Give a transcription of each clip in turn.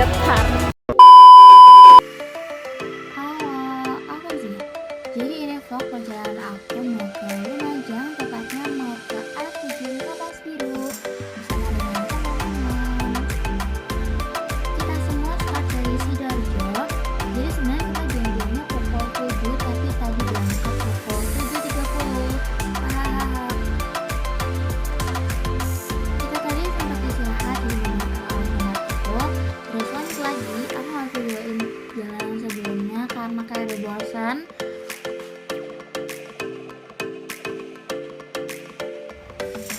getar. Halo, aku sih. Jadi ini vlog perjalanan aku mau ke Lumajang, tepatnya mau ke air terjun Kapas Biru bersama dengan teman-teman. Kita semua start dari Sidoarjo. Jadi sebenarnya kita janjiannya pukul 7, tapi tadi berangkat pukul 7.30. Hahaha. Kita tadi sempat istirahat di rumah alfamart itu. Terus lanjut lagi, aku mau videoin jalan sebelumnya karena kayak udah bosan.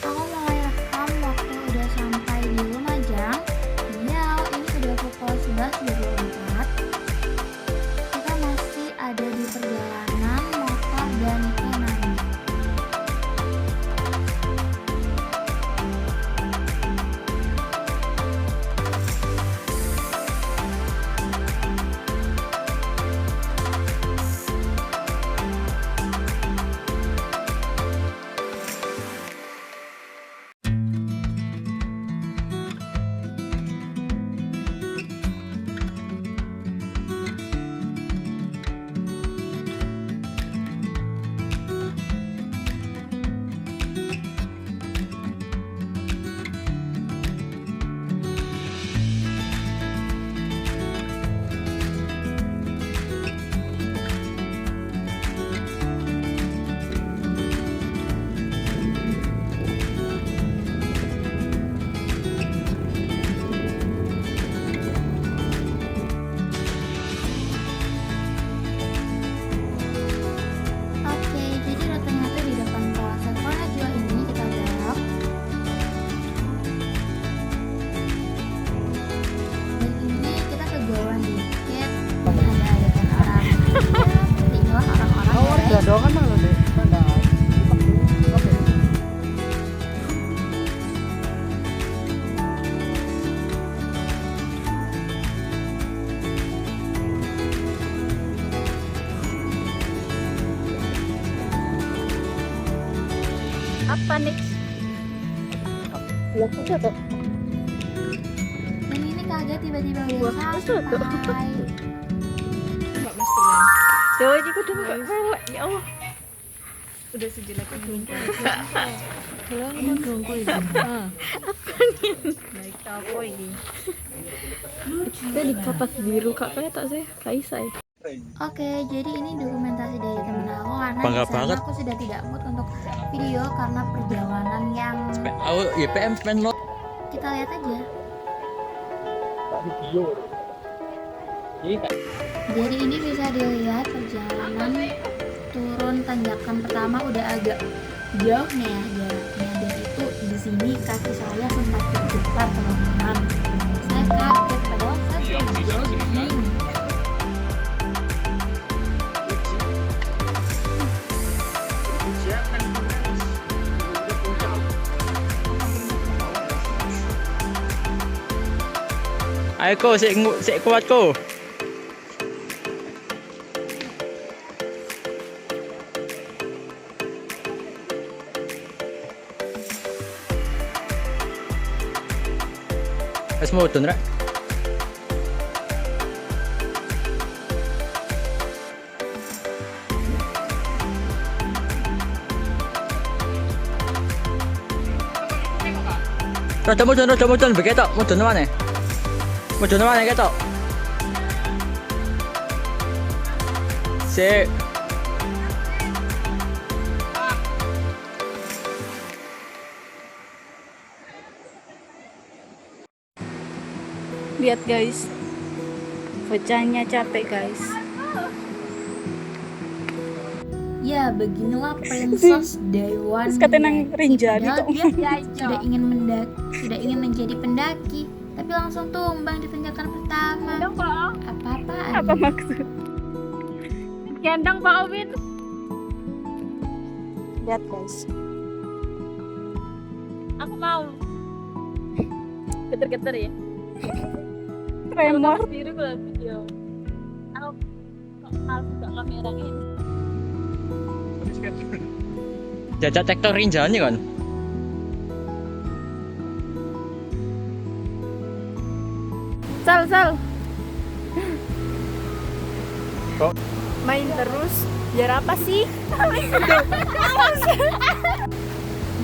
Aku mulai rekam waktu udah sampai di Lumajang. Ya, ini sudah pukul 11.24. Kita masih ada di perjalanan motor dan Kenani. Oke, jadi rutenya tuh di depan Polsek Wonorejo ini kita belok. Dan ini kita kejauhan dikit. Ada adegan orang. Tinggal orang-orang ya. Doang kan malu deh. Apa nih? Lah kok tuh? Dan ini kaget tiba-tiba udah Wah, tuh. sampai. Tuh, ini kudu mewek ya Allah. Udah sejelek ini. Kalau mau tunggu ini. Apa nih? Naik apa ini? Kita di Kapas Biru kak kelihatan sih, Kaisai. Oke, jadi ini dokumentasi dari temen aku karena Bangga di sana banget. aku sudah tidak mood untuk video karena perjalanan yang Oh, YPM spend lot. kita lihat aja. Jadi ini bisa dilihat perjalanan turun tanjakan pertama udah agak jauh nih ya jaraknya, dan itu di sini kaki saya sempat bergetar teman-teman. Saya kaget padahal saya sudah jogging. Ayo ko, sik kuat ko. Wes mudun rek. Mudun, begitu, mudun mana? Mudun mana ketok? Sik. Lihat guys, bocahnya capek guys. Ya, beginilah Princess Daiwan. Terus kata nang Rinjani Padahal kok. dia sudah ingin menjadi pendaki, tapi langsung tumbang di tanjakan pertama. Apa-apaan? Apa maksud? Gendong Pak Owin. Lihat guys. Aku mau. Geter-geter ya. Tremor. Biru kalau video. Aku kok malu gak kamera ini. Jajak sektor Rinjani kan. Sal. Kok? Main terus. Biar apa sih?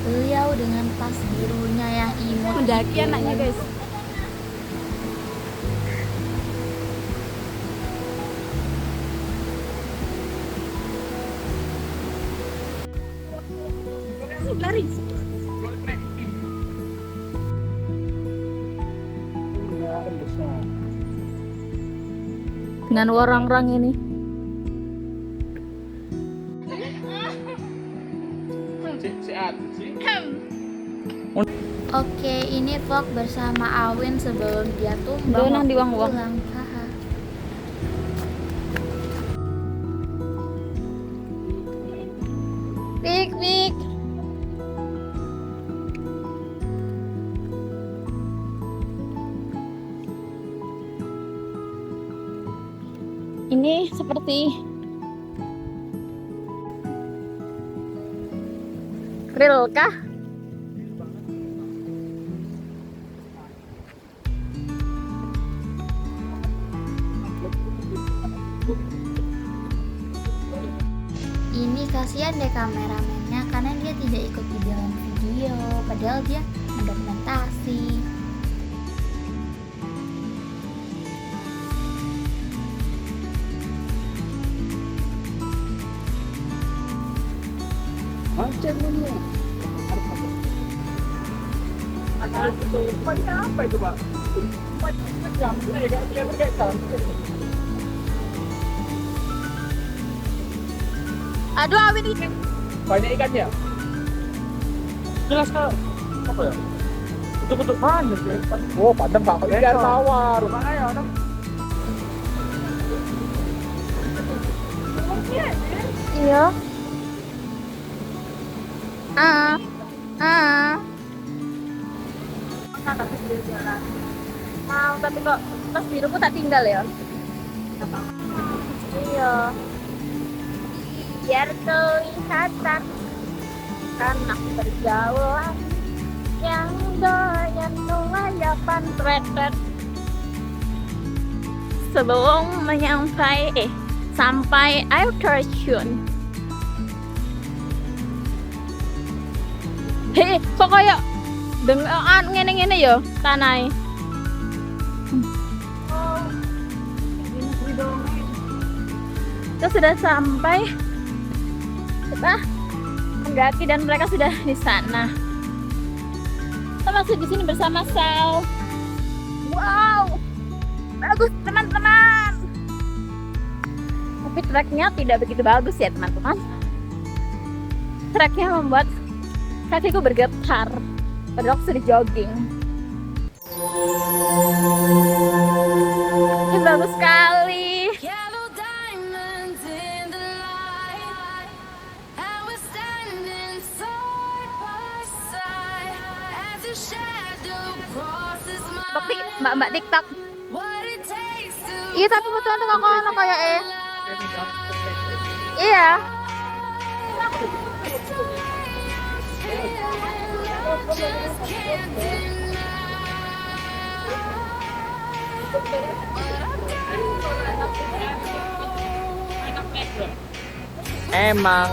Beliau dengan tas birunya yang imut. Mendaki anaknya guys. Lari. Dengan orang-orang ini. Oke, ini vlog bersama Awin sebelum dia tumbang. Donang di uang-uang. pulang. Haha. Pik. Ini seperti real kah? Ini kasihan deh kameramennya karena dia tidak ikut di dalam video, padahal dia mendokumentasi. Aduh, Awin ini. Banyak ikannya. Jelas kak. Apa ya? Kutuk panas. Oh, padang pak. Ikan tawar. Mana ya? Iya. Mau tapi kok tas biruku tak tinggal ya? Iya. Biar kelihatan anak pergaulan yang doyan melayapan retret sebelum sampai air terjun. Hei, kok kayak dengan ngene-ngene ya tanai. Kita sudah sampai. Kita mendaki dan mereka sudah di sana. Kita masih di sini bersama Sal. Wow, bagus teman-teman. Tapi treknya tidak begitu bagus ya teman-teman. Treknya membuat kakiku bergetar. Padahal aku sudah jogging. Ini bagus sekali. Tapi mbak TikTok. Iya tapi betul tuh kakak kayak Iya. Emang.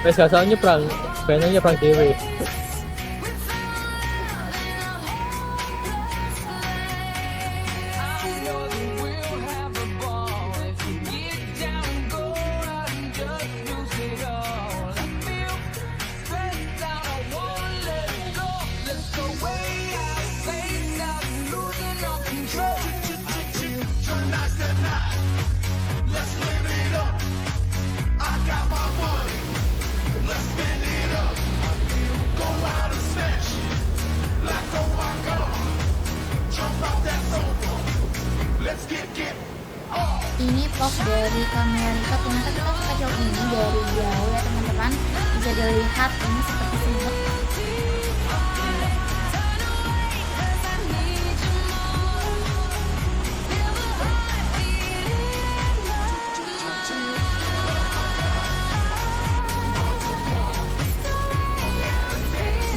Wes gak usah nyebrang, bener nyebrang dhewe. Ini vlog dari Amerika, ternyata kita sekecil ini dari jauh ya teman-teman, bisa dilihat ini seperti sumut.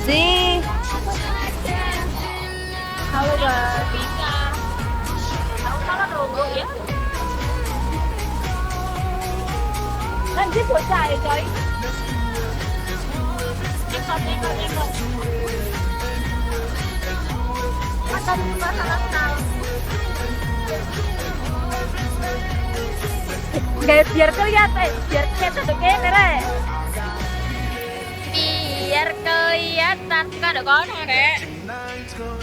sih? Halo guys. Bisa. Tahu kalau logo ya? Nanti bocah ya coy. Ikut. Akan masalah tahu. Guys, biar kelihatan tuh kamera. Biar kelihatan kan ada kono Rek.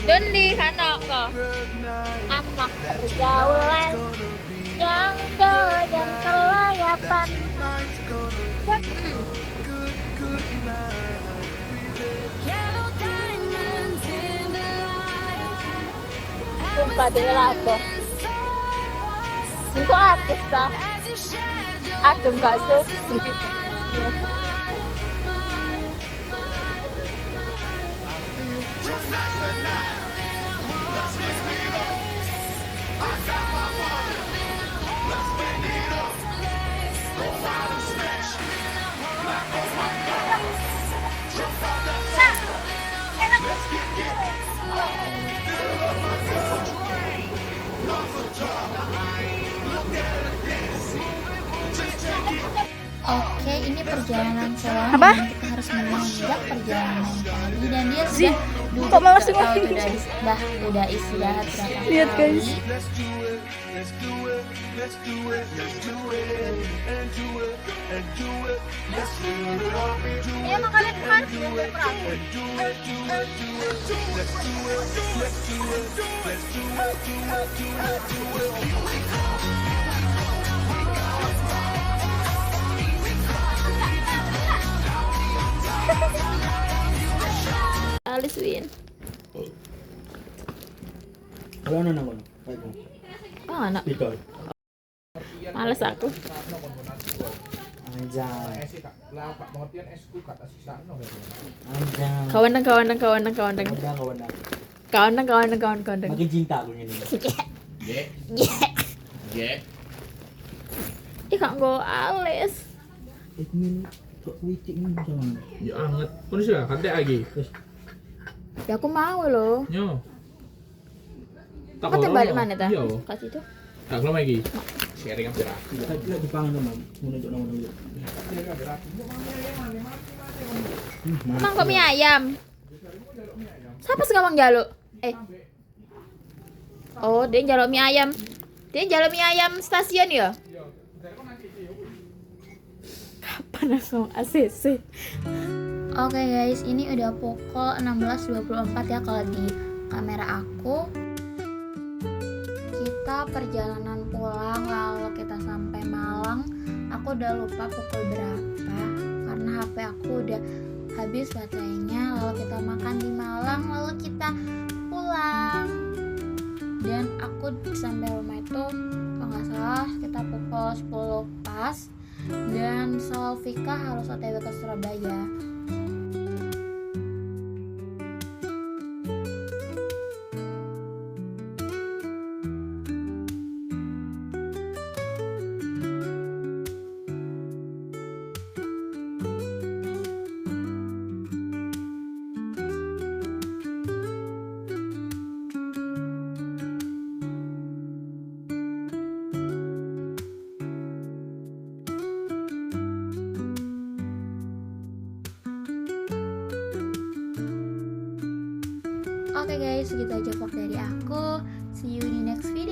Dan di sana kok. Anak pergaulan yang dan kelayapan. Sumpah dia apa? Itu artis tak? Adem gak sih? Oke, ini perjalanan selang. Apa? Dan kita harus menanjak perjalanan tadi dan dia Sih, sudah duduk kok malah atau semua udah istirahat berapa Lihat, kali. guys. Ayo makanan kan? Alis Win. Kalau nana kono, baik. Oh anak, Ikaw. males aku. Anjay. Kawan. Kawan. Makin cinta aku ini. Ih kak go alis. Ini kok witik nih jangan. Ya anget. Pun sih kate lagi. Ya aku mau loh. Yo. Kau balik mana ta? Yo. Kasih itu. Tak kelama lagi. Sharing apa dah? Tidak dipangan sama. Muna jok nama dulu. Emang kok mie ayam? Siapa sekarang jaluk? Oh, dia jaluk mie ayam. Dia jaluk mie ayam stasiun ya? Kapan aku ACC? Oke guys, ini udah pukul 16.24 ya kalau di kamera aku. Kita perjalanan pulang lalu kita sampai Malang. Aku udah lupa pukul berapa karena HP aku udah habis baterainya. Lalu kita makan di Malang, lalu kita pulang. Dan aku sampai rumah itu kalau nggak salah kita pukul 10 pas. Dan Salvika harus OTW ke Surabaya. Oke guys, segitu aja vlog dari aku. See you di next video.